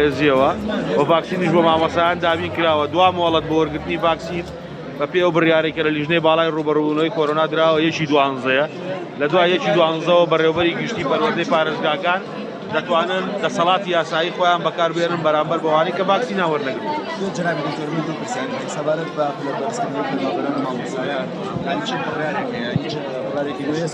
ڕێزیەوە و ڤاکسینیش بۆ مامۆسایان دابین کراوە دوا مۆڵەت بۆ وەرگرتنی ڤاکسین بە پێ ئەو بڕیارێکە لە لیژنەی باڵای ڕوبەڕوونەوەی کۆرۆنا درراوە یەکی دوانزەیە لە دوای یەکی دوانزەوە بەڕێوەبەری گشتی پەروەردەی پارێزگاکان دەتوانن دەسەڵاتی یاسایی خۆیان بەکاربێنن بەرامبەر بەوانەی کە ڤاکسینیان وەرنەگرن. جنابی دکتۆر من دوو پرسیارێک سەبارەت بە پلەبەرزکردنەوەی پێڵاوەران مامۆستایان یعنی چی بڕیارێک هەیە هیچ بڕیارێکی نوێیە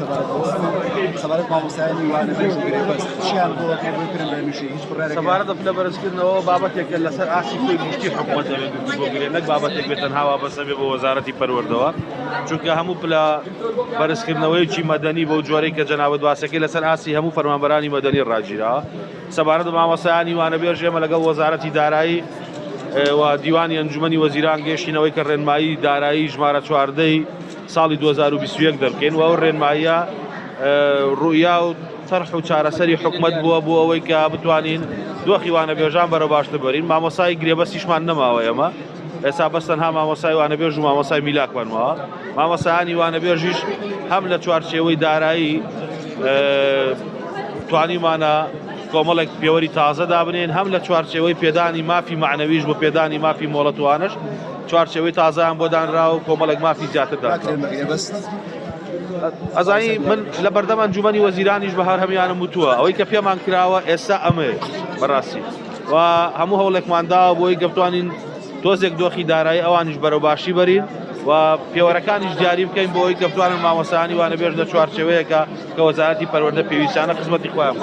سەبارەت مامۆستایانی وانە بێژگرێ بەس چیان بۆ پێبکردن بە نوێژی هیچ بڕیارێک سەبارەت بە پلەبەرزکردنەوە بابەتێکە لەسەر ئاسی خۆی گشتی حکومەت دەبێت گفتوگۆگرێت نەک بابەتێک بێت تەنها وابەستە بێ بۆ وەزارەتی پەروەردەوە چونکە هەموو پلەبەرزکردنەوەیکی مەدەنی بۆ جۆرەی کە جەنابەت باسەکەی لەسەر ئاسی هەموو فەرمانبەرانی مەدەنی ڕاگیراوە. سەبارەت بە مامۆستایانی وانەبێژ ئێمە لەگەڵ وەزارەتی دارایی و دیوانی ئەنجومەنی وەزیران گەیشتینەوەی کە ڕێنمایی دارایی ژمارە 14 ساڵی 2021 دەبکەین و ئەو ڕێنماییە ڕوویا و تەرح و چارەسەری حکومەت بووە بۆ ئەوەی کە بتوانین دۆخی وانەبێژان بەرە باشتر بەرین. مامۆسای گرێبەستیشمان نەماوە ئێمە ئێستا بەس تەنها مامۆسای وانەبێژ و مامۆسای میلاکمانمەوە. مامۆسایانی وانەبێژیش هەم لە چوارچێوەی دارایی توانیمانە کۆمەڵێک پێوەری تازە دابنێن هەم لە چوارچێوەی پێدانی مافی معنەویش بۆ پێدانی مافی مۆڵەتوانش چوارچێوەی تازایان بۆ دانراوە و کۆمەڵێک مافی زیاتردا. ئەزانی من لە بەردەم ئەنجومەنی وەزیرانیش بەهار هەمیانم وتووە ئەوەی کە پێمان کراوە ئێستا ئەمەیە بەڕاستی و هەموو هەوڵێکمان داوە بۆی کە بتوانین تۆزێک دۆخی دارایی ئەوانیش بەرەوباشی بەرین و پێوەرەکانیش دیاری بکەین بۆ ئەوەی کە بتوانن مامۆستایانی وانەبێژ لە چوارچێوەیەکە کە وەزارەتی پەروەردە پێویستانە خزمەتی خۆیان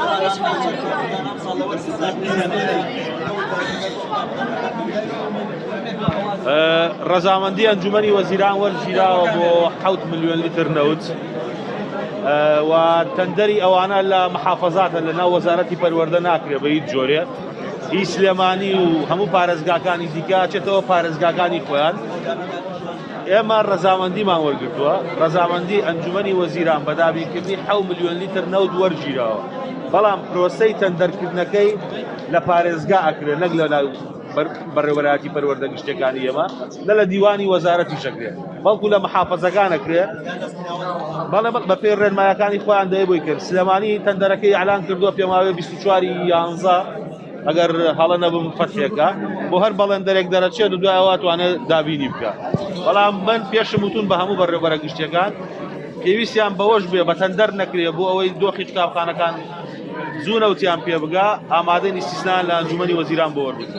ڕەزامەندی ئەنجومەنی وەزیران وەرگیراوە بۆ 7 ملیۆن لیتر نەوت و تەندەری ئەوانە لە محافەزاتە لەناو وەزارەتی پەروەردە ناکرێت بە هیچ جۆرێ هی سلێمانی و هەموو پارێزگاکانی دیکە چێتەوە پارێزگاکانی خۆیان. ئێمە ڕەزامەندیمان وەرگرتووە ڕەزامەندی ئەنجومەنی وەزیران بە دابینکردنی 7 ملیۆن لیتر نەوت وەرگیراوە بەڵام پرۆسەی تەندەرکردنەکەی لە پارێزگا ئەکرێت نەک لە بەڕێوەبەراتی پەروەردە گشتەکانی ئێمە نە لە دیوانی وەزارەتی شەکرێت بەڵکو لە محافەزەکانەکرێت بەڵێ بە پێی ڕێنمایەکانی خۆیان دەیە بۆی کرد. سلێمانی تەندەرەکەی ئەعلان کردووە پێماوەی 24/11 ئەگەر هەڵە نەبم فەتحێکە بۆ هەر بەڵێندەرێک دەرەچێت و دوای ئەوە توانێت دابینی بکە. بەڵام من پێشم وتون بە هەموو بەڕێوەبەرە گشتەکان پێویستیان بەوەش بێ بە تەندەر نەکرێت بۆ ئەوەی دۆخی قوتابخانەکان زوو نەوتیان پێ بگا ئامادەی ئیستیسنان لە ئەنجومەنی وەزیران بۆ وەربگرن.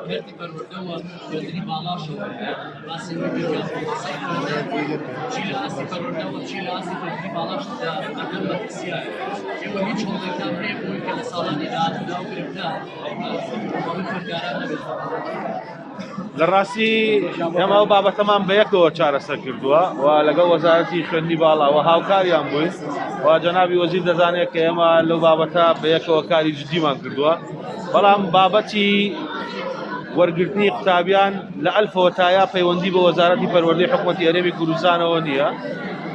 مردی پەروەردە و خوێندنی باڵاشەوە باسی چی لە ئاسی پەروەردەوە چی لە ئاسی خوێندنی باڵاشدا ئەکەم بە پرسیار ئێوە هیچ هەوڵێکتان ڕێ بووی کە لە ساڵانی داهاتوودا و گرفتدا ئەوەی خوێندکاران نەبێت. لە ڕاستی ئێمە ئەو بابەتەمان بە یەکەوە چارەسەر کردووە و لەگەڵ وەزارەتی خوێندنی باڵاوە هاوکاریان بووین و جەنابی وەزیر دەزانێت کە ئێمە لەو بابەتە بە یەکەوە کاری جدیمان کردووە. بەڵام بابەتی وەرگرتنی قوتابیان لە ئەلفەوە تایا پەیوەندی بە وەزارەتی پەروەردەی حکوومەتی هەرێمی کوردستانەوە نییە.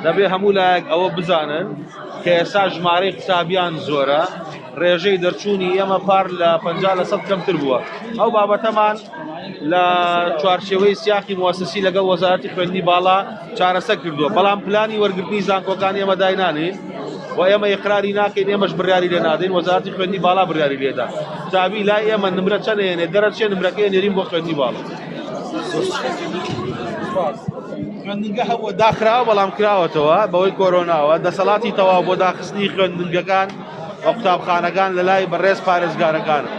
دەبێ هەموو لایەک ئەوە بزانن کە ئێستا ژمارەی قوتابیان زۆرە ڕێژەی دەرچوونی ئێمە پار لە 50% کەمتر بووە. ئەو بابەتەمان لە چوارچێوەی سیاقی موەسسەسی لەگەڵ وەزارەتی خوێندنی باڵا چارەسەر کردووە بەڵام پلانی وەرگرتنی زانکۆکانی ئێمە داینانین و ئێمە ئیقراری ناکەین ئێمەش بڕیاری لێ نادەین وەزارەتی خوێندنی باڵا بڕیاری لێدا. قوتابی لای ئێمە نمرە چەند هێنێ دەرەچێ نمرەکەی نێرین بۆ خوێندنی باڵا. خوێندنگە هەبووە داخراوە بەڵام کراوەتەوە بەوەی کۆرۆناوە دەسەڵاتی تەواو بۆ داخستنی خوێندنگەکان و قوتابخانەکان لە لای بەڕێز پارێزگارەکانە.